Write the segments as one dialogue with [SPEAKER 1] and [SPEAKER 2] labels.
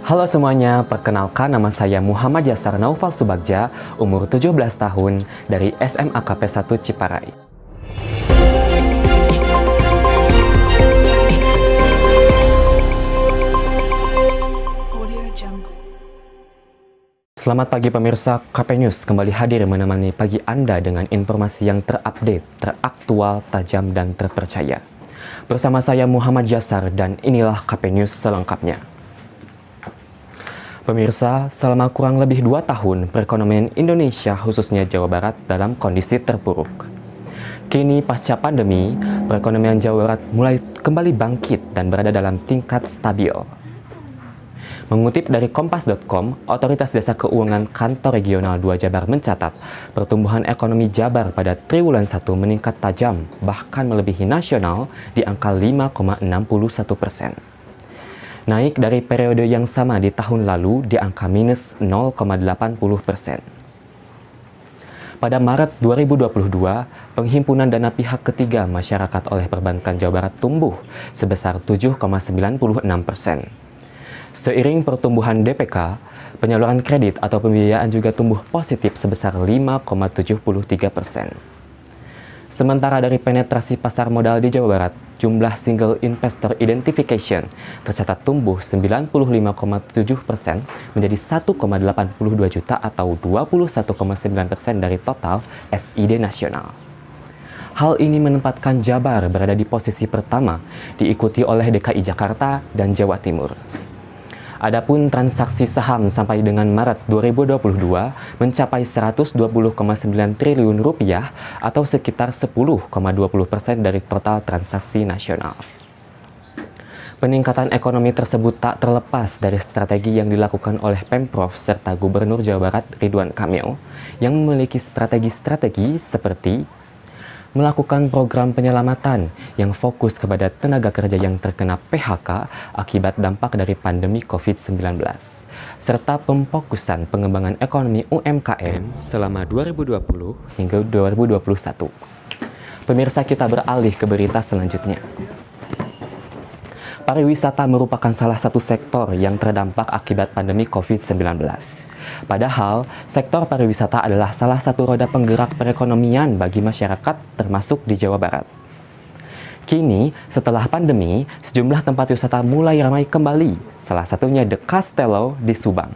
[SPEAKER 1] Halo semuanya, perkenalkan nama saya Muhammad Yasar Naufal Subagja, umur 17 tahun, dari SMA KP 1 Ciparai. Selamat pagi pemirsa, KP News kembali hadir menemani pagi Anda dengan informasi yang terupdate, teraktual, tajam, dan terpercaya. Bersama saya Muhammad Yasar dan inilah KP News selengkapnya. Pemirsa, selama kurang lebih 2 tahun, perekonomian Indonesia khususnya Jawa Barat dalam kondisi terpuruk. Kini pasca pandemi, perekonomian Jawa Barat mulai kembali bangkit dan berada dalam tingkat stabil. Mengutip dari Kompas.com, Otoritas Jasa Keuangan Kantor Regional 2 Jabar mencatat, pertumbuhan ekonomi Jabar pada triwulan 1 meningkat tajam, bahkan melebihi nasional di angka 5,61%. Naik dari periode yang sama di tahun lalu di angka minus 0,80%. Pada Maret 2022, penghimpunan dana pihak ketiga masyarakat oleh perbankan Jawa Barat tumbuh sebesar 7,96%. Seiring pertumbuhan DPK, penyaluran kredit atau pembiayaan juga tumbuh positif sebesar 5,73%. Sementara dari penetrasi pasar modal di Jawa Barat, jumlah single investor identification tercatat tumbuh 95,7% menjadi 1,82 juta atau 21,9% dari total SID nasional. Hal ini menempatkan Jabar berada di posisi pertama, diikuti oleh DKI Jakarta dan Jawa Timur. Adapun transaksi saham sampai dengan Maret 2022 mencapai 120,9 triliun rupiah atau sekitar 10,20% dari total transaksi nasional. Peningkatan ekonomi tersebut tak terlepas dari strategi yang dilakukan oleh Pemprov serta Gubernur Jawa Barat Ridwan Kamil yang memiliki strategi-strategi seperti melakukan program penyelamatan yang fokus kepada tenaga kerja yang terkena PHK akibat dampak dari pandemi COVID-19, serta pemfokusan pengembangan ekonomi UMKM selama 2020 hingga 2021. Pemirsa, kita beralih ke berita selanjutnya. Pariwisata merupakan salah satu sektor yang terdampak akibat pandemi COVID-19. Padahal, sektor pariwisata adalah salah satu roda penggerak perekonomian bagi masyarakat termasuk di Jawa Barat. Kini, setelah pandemi, sejumlah tempat wisata mulai ramai kembali, salah satunya The Castello di Subang.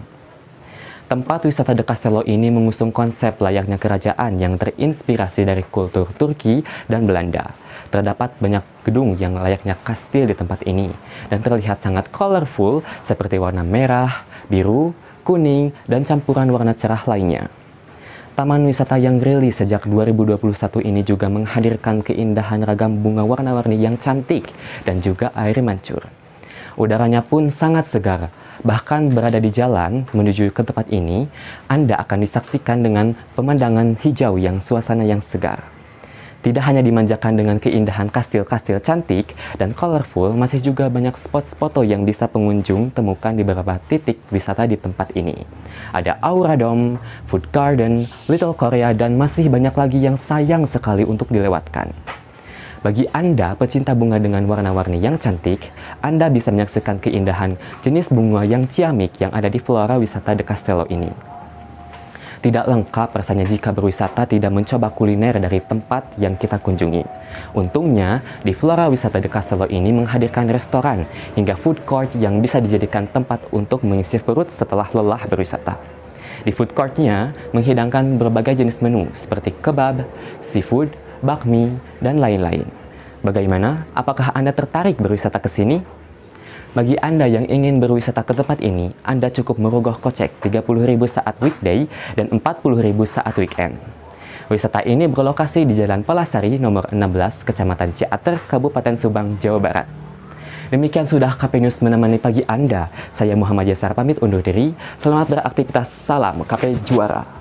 [SPEAKER 1] Tempat wisata The Castello ini mengusung konsep layaknya kerajaan yang terinspirasi dari kultur Turki dan Belanda. Terdapat banyak gedung yang layaknya kastil di tempat ini dan terlihat sangat colorful seperti warna merah, biru, kuning, dan campuran warna cerah lainnya. Taman wisata yang rilis sejak 2021 ini juga menghadirkan keindahan ragam bunga warna-warni yang cantik dan juga air mancur. Udaranya pun sangat segar, bahkan berada di jalan menuju ke tempat ini, Anda akan disaksikan dengan pemandangan hijau yang suasana yang segar. Tidak hanya dimanjakan dengan keindahan kastil-kastil cantik dan colorful, masih juga banyak spot foto yang bisa pengunjung temukan di beberapa titik wisata di tempat ini. Ada Aura Dome, Food Garden, Little Korea, dan masih banyak lagi yang sayang sekali untuk dilewatkan. Bagi Anda pecinta bunga dengan warna-warni yang cantik, Anda bisa menyaksikan keindahan jenis bunga yang ciamik yang ada di Flora Wisata The Castello ini. Tidak lengkap rasanya jika berwisata tidak mencoba kuliner dari tempat yang kita kunjungi. Untungnya, di Flora Wisata The Castello ini menghadirkan restoran hingga food court yang bisa dijadikan tempat untuk mengisi perut setelah lelah berwisata. Di food court-nya menghidangkan berbagai jenis menu seperti kebab, seafood, bakmi, dan lain-lain. Bagaimana? Apakah Anda tertarik berwisata ke sini? Bagi Anda yang ingin berwisata ke tempat ini, Anda cukup merogoh kocek 30.000 saat weekday dan 40.000 saat weekend. Wisata ini berlokasi di Jalan Palasari nomor 16, Kecamatan Ciater, Kabupaten Subang, Jawa Barat. Demikian sudah KP News menemani pagi Anda. Saya Muhammad Yasar pamit undur diri. Selamat beraktivitas. Salam KP Juara.